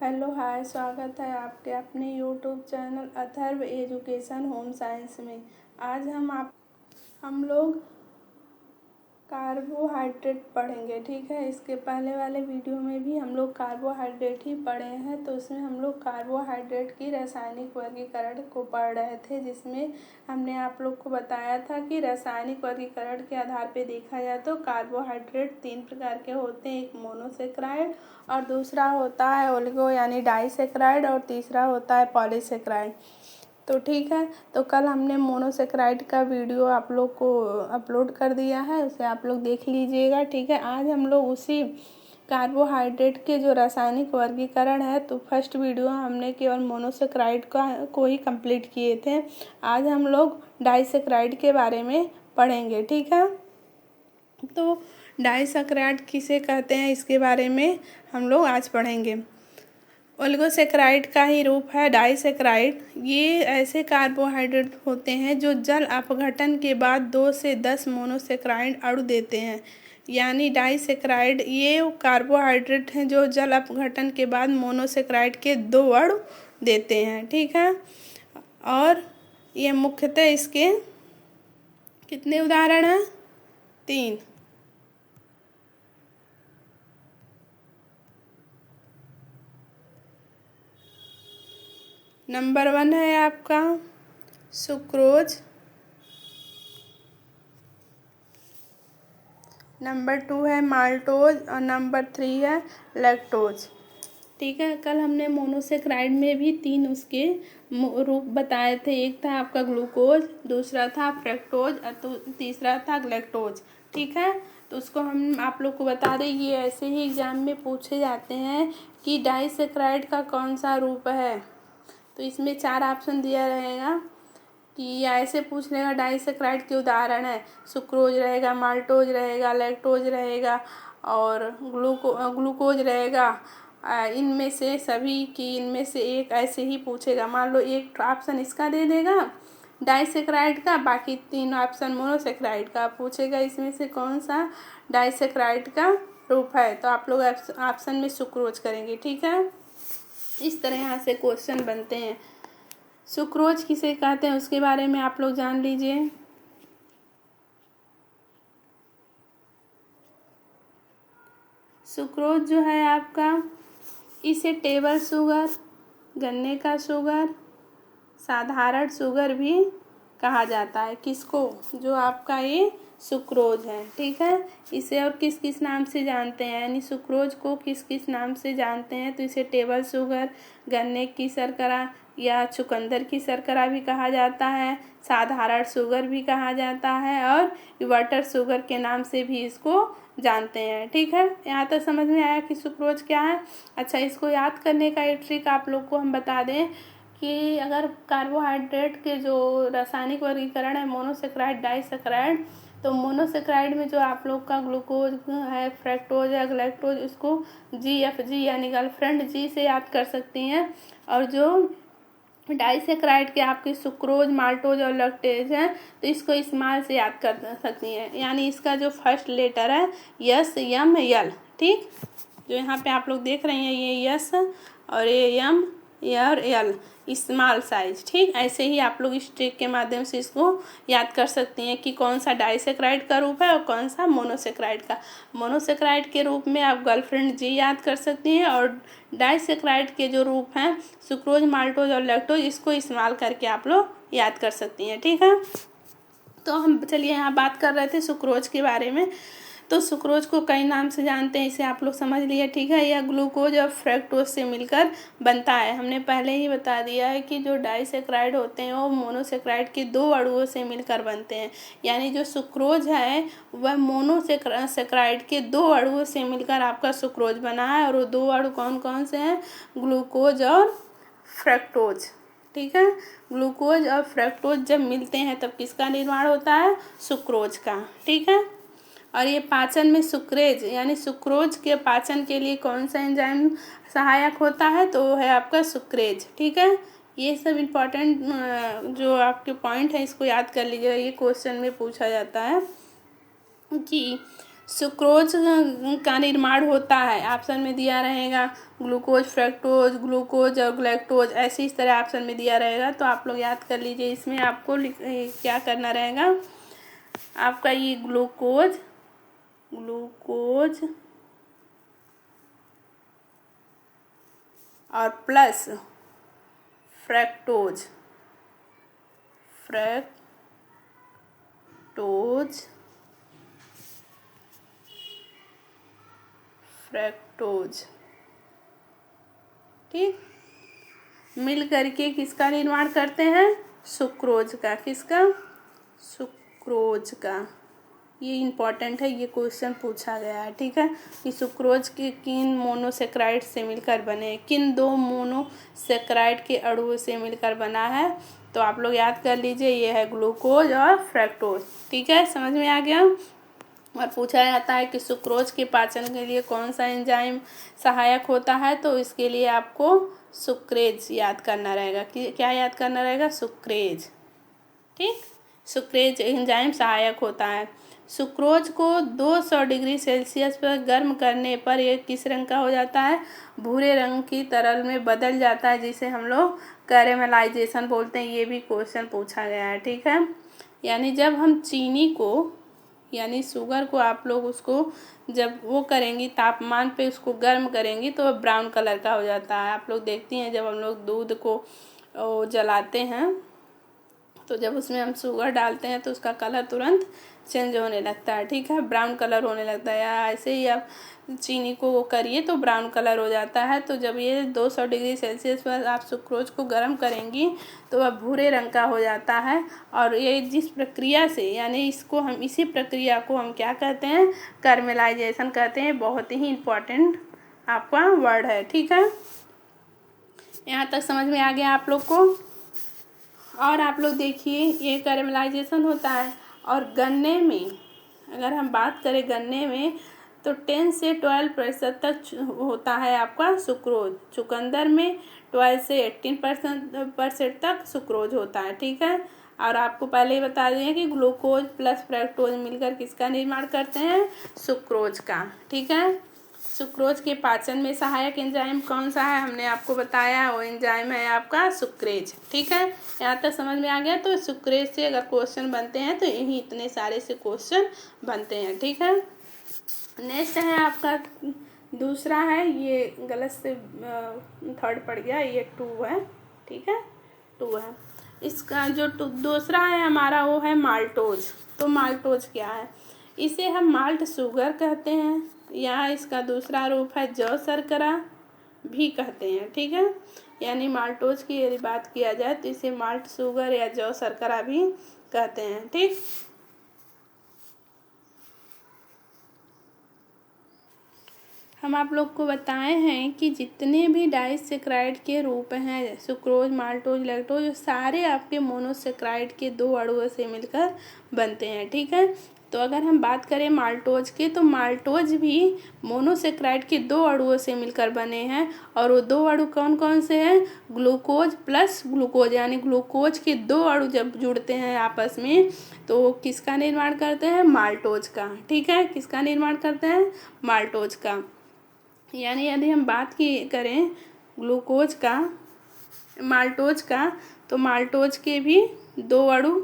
Hello hi, स्वागत है आपके अपने YouTube channel Atharva education home science में। आज हम लोग कार्बोहाइड्रेट पढ़ेंगे। ठीक है, इसके पहले वाले वीडियो में भी हम लोग कार्बोहाइड्रेट ही पढ़े हैं। तो उसमें हम लोग कार्बोहाइड्रेट की रासायनिक वर्गीकरण को पढ़ रहे थे, जिसमें हमने आप लोग को बताया था कि रासायनिक वर्गीकरण के आधार पे देखा जाए तो कार्बोहाइड्रेट 3 प्रकार के होते हैं। एक मोनोसेक्राइड, और दूसरा होता है ओलिगो यानी डाइसेक्राइड, और तीसरा होता है पॉलीसेक्राइड। तो ठीक है, तो कल हमने मोनोसेक्राइड का वीडियो आप लोग को अपलोड कर दिया है, उसे आप लोग देख लीजिएगा। ठीक है, आज हम लोग उसी कार्बोहाइड्रेट के जो रासायनिक वर्गीकरण है, तो फर्स्ट वीडियो हमने केवल मोनोसेक्राइड को ही कंप्लीट किए थे। आज हम लोग डाइसेक्राइड के बारे में पढ़ेंगे। ठीक है, तो डाइसेक्राइड किसे कहते हैं इसके बारे में हम लोग आज पढ़ेंगे। ओलिगोसेक्राइड का ही रूप है डाइसेक्राइड। ये ऐसे कार्बोहाइड्रेट होते हैं जो जल अपघटन के बाद 2 से 10 मोनोसेक्राइड अणु देते हैं। यानी डाइसेक्राइड ये कार्बोहाइड्रेट हैं जो जल अपघटन के बाद मोनोसेक्राइड के 2 अणु देते हैं। ठीक है, और ये मुख्यतः इसके कितने उदाहरण हैं? 3। नंबर 1 है आपका सुक्रोज, नंबर 2 है माल्टोज, और नंबर 3 है लैक्टोज। ठीक है, कल हमने मोनोसेक्राइड में भी 3 उसके रूप बताए थे। एक था आपका ग्लूकोज, दूसरा था फ्रक्टोज, और तीसरा था लैक्टोज। ठीक है, तो उसको हम आप लोग को बता दें, ये ऐसे ही एग्जाम में पूछे जाते हैं कि डाइसेक्राइड का कौन सा रूप है। तो इसमें 4 ऑप्शन दिया रहेगा कि ऐसे पूछ लेगा डाइसेक्राइड के उदाहरण है, सुक्रोज रहेगा, माल्टोज रहेगा, लैक्टोज रहेगा, और ग्लूकोज रहेगा। इनमें से सभी की इनमें से एक ऐसे ही पूछेगा। मान लो एक ऑप्शन इसका दे देगा डाइसेक्राइड का, बाकी 3 ऑप्शन मोनोसेक्राइड का पूछेगा। इसमें से कौन सा डाइसेक्राइड का रूप है, तो आप लोग ऑप्शन में सुक्रोज करेंगे। ठीक है, इस तरह यहाँ से क्वेश्चन बनते हैं। सुक्रोज किसे कहते हैं उसके बारे में आप लोग जान लीजिए। सुक्रोज जो है आपका, इसे टेबल शुगर, गन्ने का शुगर, साधारण शुगर भी कहा जाता है। किसको? जो आपका ये सुक्रोज है। ठीक है, इसे और किस किस नाम से जानते हैं, यानी सुक्रोज को किस किस नाम से जानते हैं, तो इसे टेबल शुगर, गन्ने की शर्करा या चुकंदर की शर्करा भी कहा जाता है, साधारण शुगर भी कहा जाता है, और वाटर शुगर के नाम से भी इसको जानते हैं। ठीक है, यहाँ तक समझ में आया कि सुक्रोज क्या है। अच्छा, इसको याद करने का एक ट्रिक आप लोग को हम बता दें कि अगर कार्बोहाइड्रेट के जो रासायनिक वर्गीकरण है मोनोसेक्राइड, डाइसेक्राइड, तो मोनोसेक्राइड में जो आप लोग का ग्लूकोज है, फ्रक्टोज है, लैक्टोज, उसको GFG यानी गर्लफ्रेंड जी से याद कर सकती हैं, और जो डाइसेक्राइड के आपके सुक्रोज, माल्टोज और लैक्टेज है, तो इसको स्मॉल से याद कर सकती हैं। यानी इसका जो फर्स्ट लेटर है SML। ठीक, जो यहाँ पे आप लोग देख रहे हैं ये S और ये M और L स्मॉल साइज। ठीक, ऐसे ही आप लोग इस ट्रिक के माध्यम से इसको याद कर सकती हैं कि कौन सा डाइसेक्राइड का रूप है और कौन सा मोनोसेक्राइड का। मोनोसेक्राइड के रूप में आप गर्लफ्रेंड जी याद कर सकती हैं, और डाइसेक्राइड के जो रूप हैं सुक्रोज, माल्टोज और लैक्टोज, इसको इस्तेमाल करके आप लोग याद कर सकती हैं। ठीक है, तो हम चलिए यहाँ बात कर रहे थे सुक्रोज के बारे में। तो सुक्रोज को कई नाम से जानते हैं, इसे आप लोग समझ लिए। ठीक है, यह ग्लूकोज और फ्रक्टोज से मिलकर बनता है। हमने पहले ही बता दिया है कि जो डाइसेक्राइड होते हैं वो मोनोसेक्राइड के 2 अणुओं से मिलकर बनते हैं। यानी जो सुक्रोज है वह मोनोसेक्राइड के 2 अणुओं से मिलकर आपका सुक्रोज बना है, और वो 2 अणु कौन कौन से हैं? ग्लूकोज और फ्रक्टोज। ठीक है, ग्लूकोज और फ्रक्टोज जब मिलते हैं तब किसका निर्माण होता है? सुक्रोज का। ठीक है, और ये पाचन में सुक्रेज यानी सुक्रोज के पाचन के लिए कौन सा एंजाइम सहायक होता है? तो वो है आपका सुक्रेज। ठीक है, ये सब इम्पॉर्टेंट जो आपके पॉइंट है इसको याद कर लीजिएगा, ये क्वेश्चन में पूछा जाता है कि सुक्रोज का निर्माण होता है। ऑप्शन में दिया रहेगा ग्लूकोज, फ्रक्टोज, ग्लूकोज और ग्लैक्टोज, ऐसे इस तरह ऑप्शन में दिया रहेगा। तो आप लोग याद कर लीजिए, इसमें आपको क्या करना रहेगा, आपका ये ग्लूकोज और प्लस फ्रक्टोज ठीक, मिल करके किसका निर्माण करते हैं, सुक्रोज का। किसका, सुक्रोज का। ये इम्पॉर्टेंट है, ये क्वेश्चन पूछा गया है। ठीक है, कि सुक्रोज के किन मोनोसेक्राइड से मिलकर बने, किन दो मोनोसेक्राइड के अणुओं से मिलकर बना है। तो आप लोग याद कर लीजिए, ये है ग्लूकोज और फ्रक्टोज। ठीक है, समझ में आ गया। और पूछा जाता है कि सुक्रोज के पाचन के लिए कौन सा एंजाइम सहायक होता है। तो इसके लिए आपको सुक्रेज याद करना रहेगा। कि क्या याद करना रहेगा, सुक्रेज। ठीक, सुक्रेज एंजाइम सहायक होता है। सुक्रोज को 200 डिग्री सेल्सियस पर गर्म करने पर यह किस रंग का हो जाता है, भूरे रंग की तरल में बदल जाता है, जिसे हम लोग कैरेमलाइजेशन बोलते हैं। ये भी क्वेश्चन पूछा गया है। ठीक है, यानी जब हम चीनी को, यानी शुगर को आप लोग उसको जब वो करेंगी, तापमान पे उसको गर्म करेंगी, तो ब्राउन कलर का हो जाता है। आप लोग देखती हैं, जब हम लोग दूध को जलाते हैं, तो जब उसमें हम शुगर डालते हैं तो उसका कलर तुरंत चेंज होने लगता है। ठीक है, ब्राउन कलर होने लगता है। या ऐसे ही आप चीनी को वो करिए तो ब्राउन कलर हो जाता है। तो जब ये 200 डिग्री सेल्सियस पर आप सुक्रोज को गर्म करेंगी तो वह भूरे रंग का हो जाता है। और ये जिस प्रक्रिया से, यानी इसको हम, इसी प्रक्रिया को हम क्या कहते हैं, कैरमेलाइजेशन कहते हैं। बहुत ही इम्पोर्टेंट आपका वर्ड है। ठीक है, यहाँ तक समझ में आ गया आप लोग को। और आप लोग देखिए, ये कैरमलाइजेशन होता है। और गन्ने में अगर हम बात करें, गन्ने में तो 10 से 12% तक होता है आपका सुक्रोज। चुकंदर में 12 से 18% तक सुक्रोज होता है। ठीक है, और आपको पहले ही बता दें कि ग्लूकोज प्लस फ्रक्टोज मिलकर किसका निर्माण करते हैं, सुक्रोज का। ठीक है, सुक्रोज के पाचन में सहायक एंजाइम कौन सा है, हमने आपको बताया, वो एंजाइम है आपका सुक्रेज। ठीक है, यहाँ तक समझ में आ गया। तो सुक्रेज से अगर क्वेश्चन बनते हैं तो यही इतने सारे से क्वेश्चन बनते हैं। ठीक है, नेक्स्ट है आपका दूसरा है, ये गलत से थर्ड पड़ गया, ये 2 है। ठीक है, 2 है। इसका जो दूसरा है हमारा, वो है माल्टोज। तो माल्टोज क्या है, इसे हम माल्ट शुगर कहते हैं, या इसका दूसरा रूप है जौ शर्करा भी कहते हैं। ठीक है, यानी माल्टोज की यदि बात किया जाए तो इसे माल्ट शुगर या जौ शर्करा भी कहते हैं। ठीक, हम आप लोग को बताए हैं कि जितने भी डाइसेक्राइड के रूप हैं, सुक्रोज, माल्टोज, लैक्टोज, सारे आपके मोनोसेक्राइड के 2 अणुओं से मिलकर बनते हैं। ठीक है, तो अगर हम बात करें माल्टोज के, तो माल्टोज भी मोनोसेक्राइड के 2 अणुओं से मिलकर बने हैं। और वो 2 अणु कौन कौन से हैं, ग्लूकोज प्लस ग्लूकोज, यानी ग्लूकोज के 2 अणु जब जुड़ते हैं आपस में तो किसका निर्माण करते हैं, माल्टोज का। ठीक है, किसका निर्माण करते हैं, माल्टोज का। यानी यदि हम बात की करें ग्लूकोज का, माल्टोज का, तो माल्टोज के भी 2 अणु,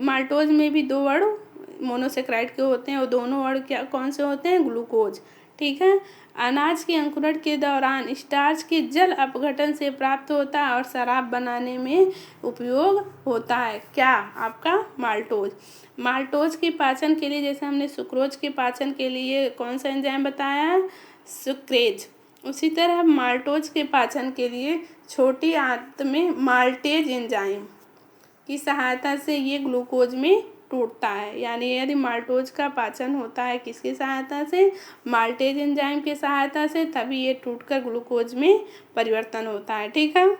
माल्टोज में भी 2 अणु मोनोसेक्राइड के होते हैं। और दोनों अणु क्या कौन से होते हैं, ग्लूकोज। ठीक है, अनाज के अंकुरण के दौरान स्टार्च के जल अपघटन से प्राप्त होता है और शराब बनाने में उपयोग होता है। क्या, आपका माल्टोज। माल्टोज के पाचन के लिए, जैसे हमने सुक्रोज के पाचन के लिए कौन सा एंजाइम बताया है, सुक्रेज, उसी तरह माल्टोज के पाचन के लिए छोटी आंत में माल्टेज एंजाइम की सहायता से ये ग्लूकोज में टूटता है। यानी यदि माल्टोज का पाचन होता है किसकी सहायता से, माल्टेज एंजाइम की सहायता से, तभी ये टूटकर ग्लूकोज में परिवर्तन होता है। ठीक है,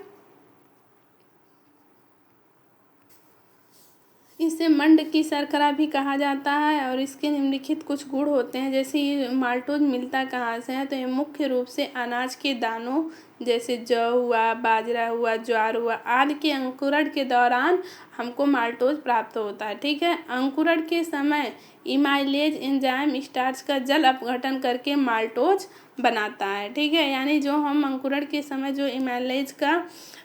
इसे मंड की शर्करा भी कहा जाता है। और इसके निम्नलिखित कुछ गुण होते हैं। जैसे ये माल्टोज मिलता कहाँ से है, तो ये मुख्य रूप से अनाज के दानों, जैसे जौ हुआ, बाजरा हुआ, ज्वार हुआ आदि के अंकुरण के दौरान हमको माल्टोज प्राप्त होता है। ठीक है, अंकुरण के समय इमाइलेज एंजाइम स्टार्च का जल अपघटन करके माल्टोज बनाता है। ठीक है, यानी जो हम अंकुरण के समय जो इमाइलेज का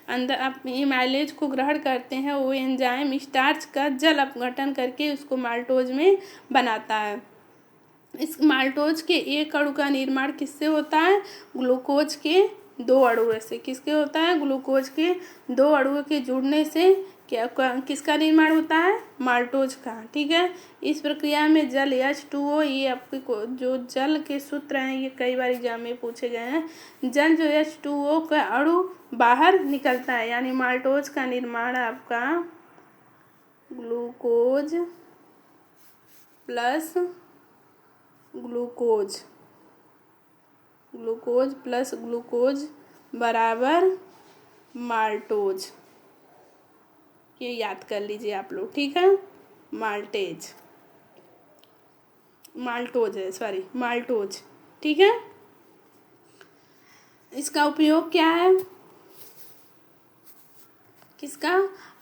अंदर इमाइलेज को ग्रहण करते हैं वो एंजाइम स्टार्च का जल अपघटन करके उसको माल्टोज में बनाता है। इस माल्टोज के एक अणु का निर्माण किससे होता है? ग्लूकोज के 2 अणुओं से। किसके होता है? ग्लूकोज के 2 अणुओं के जुड़ने से क्या किसका निर्माण होता है? माल्टोज का। ठीक है, इस प्रक्रिया में जल H2O, ये आपके जो जल के सूत्र हैं ये कई बार एग्जाम में पूछे गए हैं। जल जो H2O का अणु बाहर निकलता है, यानी माल्टोज का निर्माण आपका glucose plus glucose, glucose plus glucose बराबर माल्टोज, ये याद कर लीजिए आप लोग। ठीक है, माल्टेज, माल्टोज है, सॉरी माल्टोज। ठीक है, इसका उपयोग क्या है? किसका?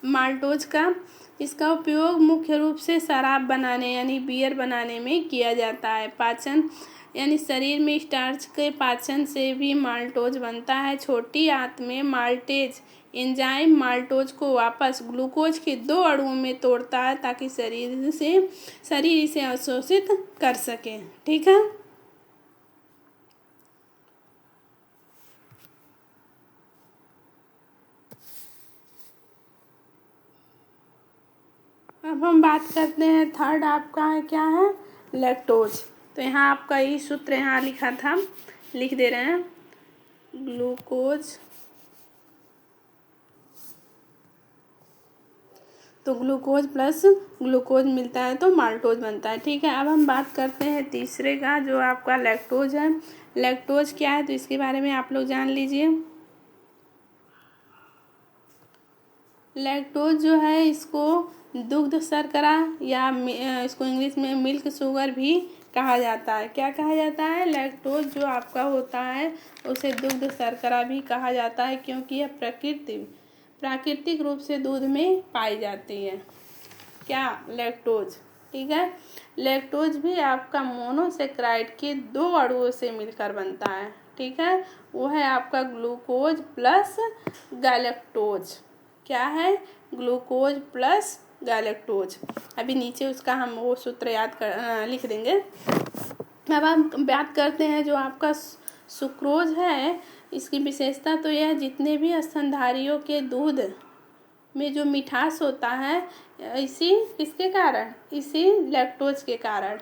माल्टोज का। इसका उपयोग मुख्य रूप से शराब बनाने यानी बियर बनाने में किया जाता है। पाचन यानी शरीर में स्टार्च के पाचन से भी माल्टोज बनता है। छोटी आंत में माल्टेज एंजाइम माल्टोज को वापस ग्लूकोज के 2 अणुओं में तोड़ता है ताकि शरीर इसे अवशोषित कर सके। ठीक है, अब हम बात करते हैं थर्ड आपका है क्या है? लैक्टोज। तो यहाँ आपका ये सूत्र यहाँ लिखा था, लिख दे रहे हैं। ग्लूकोज, तो ग्लूकोज प्लस ग्लूकोज मिलता है तो माल्टोज बनता है। ठीक है, अब हम बात करते हैं तीसरे का जो आपका लैक्टोज है। लैक्टोज क्या है तो इसके बारे में आप लोग जान लीजिए। लैक्टोज जो है इसको दुग्ध शर्करा या इसको इंग्लिश में मिल्क शुगर भी कहा जाता है। क्या कहा जाता है? लैक्टोज जो आपका होता है उसे दुग्ध शर्करा भी कहा जाता है, क्योंकि यह प्राकृतिक रूप से दूध में पाई जाती है। क्या? लैक्टोज। ठीक है, लैक्टोज भी आपका मोनोसेक्राइड के 2 अणुओं से मिलकर बनता है। ठीक है, वो है आपका ग्लूकोज प्लस गैलेक्टोज। क्या है? Glucose plus galactose. अभी नीचे उसका हम वो सूत्र लिख देंगे। अब हम बात करते हैं जो आपका सुक्रोज है, इसकी विशेषता तो यह जितने भी स्तनधारियों के दूध में जो मिठास होता है इसी किसके कारण? इसी लैक्टोज के कारण।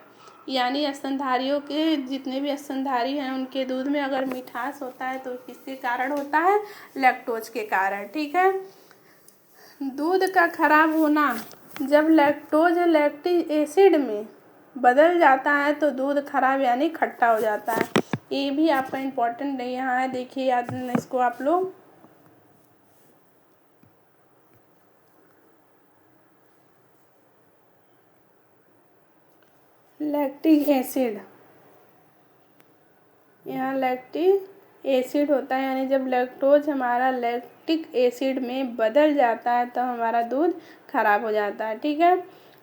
यानी स्तनधारियों के जितने भी स्तनधारी हैं उनके दूध में अगर मिठास होता है तो किसके कारण होता है? लैक्टोज के कारण। ठीक है, दूध का खराब होना जब लैक्टोज लैक्टिक एसिड में बदल जाता है तो दूध खराब यानी खट्टा हो जाता है। ये भी आपका इम्पोर्टेंट नहीं यहाँ है, देखिए याद इसको आप लोग। लैक्टिक एसिड, यहाँ लैक्टिक एसिड होता है, यानी जब लैक्टोज हमारा लैक्टिक एसिड में बदल जाता है तो हमारा दूध खराब हो जाता है। ठीक है,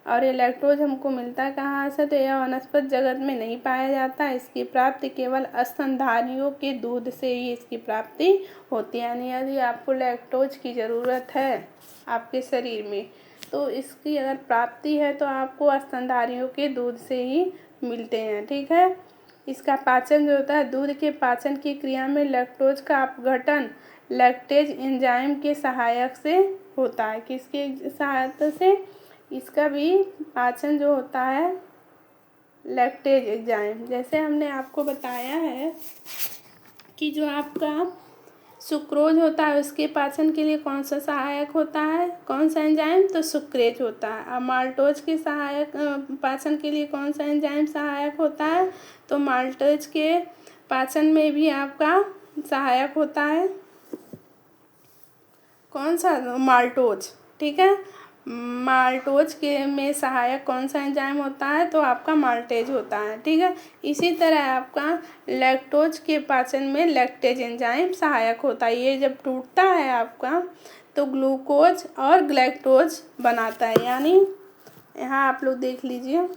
और ये लैक्टोज हमको मिलता है कहाँ से? तो यह वनस्पति जगत में नहीं पाया जाता। इसकी प्राप्ति केवल स्तनधारियों के दूध से ही इसकी प्राप्ति होती है। यानी यदि आपको लैक्टोज की ज़रूरत है आपके शरीर में तो इसकी अगर प्राप्ति है तो आपको स्तनधारियों के दूध से ही मिलते हैं। ठीक है, इसका पाचन जो होता है, दूध के पाचन की क्रिया में लैक्टोज का अपघटन लैक्टेज एंजाइम के सहायक से होता है। किसके सहायता से? इसका भी पाचन जो होता है लैक्टेज एंजाइम। जैसे हमने आपको बताया है कि जो आपका सुक्रोज होता है उसके पाचन के लिए कौन सा सहायक होता है? कौन सा एंजाइम? तो सुक्रेज होता है। अब माल्टोज के सहायक पाचन के लिए कौन सा एंजाइम सहायक होता है? तो माल्टोज के पाचन में भी आपका सहायक होता है कौन सा? माल्टोज। ठीक है, माल्टोज के में सहायक कौन सा एंजाइम होता है? तो आपका माल्टेज होता है। ठीक है, इसी तरह आपका लैक्टोज के पाचन में लैक्टेज एंजाइम सहायक होता है। ये जब टूटता है आपका तो ग्लूकोज और ग्लैक्टोज बनाता है। यानी यहाँ आप लोग देख लीजिए,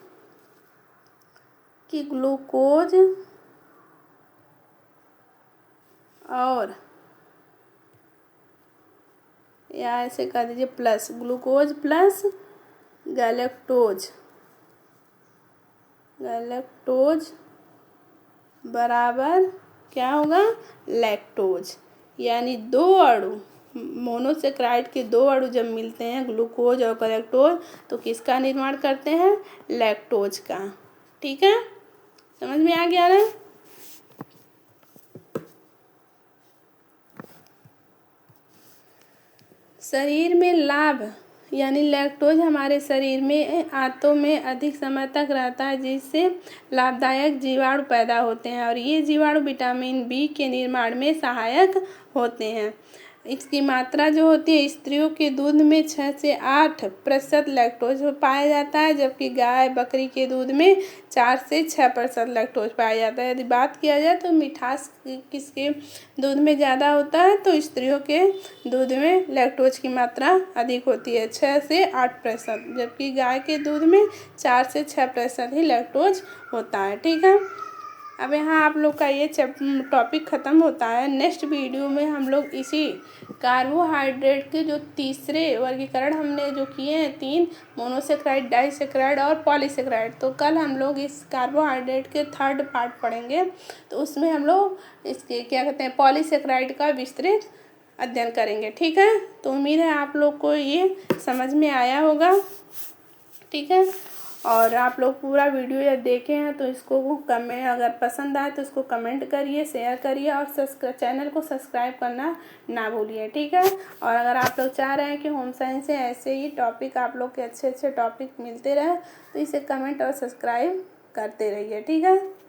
कि ग्लूकोज और, या ऐसे कर दीजिए plus, glucose plus galactose, galactose बराबर क्या होगा, लैक्टोज। यानी दो अणु, मोनोसेक्राइड के दो अणु जब मिलते हैं ग्लूकोज और गैलेक्टोज तो किसका निर्माण करते हैं, लैक्टोज का। ठीक है, समझ में आ गया ना। शरीर में लाभ, यानी लैक्टोज हमारे शरीर में आंतों में अधिक समय तक रहता है, जिससे लाभदायक जीवाणु पैदा होते हैं और ये जीवाणु विटामिन बी के निर्माण में सहायक होते हैं। इसकी मात्रा जो होती है, स्त्रियों के दूध में 6 से 8% लैक्टोज पाया जाता है, जबकि गाय बकरी के दूध में 4 से 6% लैक्टोज पाया जाता है। यदि बात किया जाए तो मिठास किसके दूध में ज़्यादा होता है, तो स्त्रियों के दूध में लैक्टोज की मात्रा अधिक होती है, 6 से 8%, जबकि गाय के दूध में 4 से 6% ही लैक्टोज होता है। ठीक है, अब यहाँ आप लोग का ये टॉपिक ख़त्म होता है। नेक्स्ट वीडियो में हम लोग इसी कार्बोहाइड्रेट के जो तीसरे वर्गीकरण हमने जो किए हैं 3, मोनोसेक्राइड, डाइसेक्राइड और पॉलीसेक्राइड, तो कल हम लोग इस कार्बोहाइड्रेट के 3rd पार्ट पढ़ेंगे। तो उसमें हम लोग इसके क्या कहते हैं, पॉलीसेक्राइड का विस्तृत अध्ययन करेंगे। ठीक है, तो उम्मीद है आप लोग को ये समझ में आया होगा। ठीक है, और आप लोग पूरा वीडियो यदि देखे हैं तो इसको कमेंट, अगर पसंद आए तो इसको कमेंट करिए, शेयर करिए और चैनल को सब्सक्राइब करना ना भूलिए। ठीक है, और अगर आप लोग चाह रहे हैं कि होम साइंस से ऐसे ही टॉपिक आप लोग के अच्छे अच्छे टॉपिक मिलते रहे तो इसे कमेंट और सब्सक्राइब करते रहिए। ठीक है।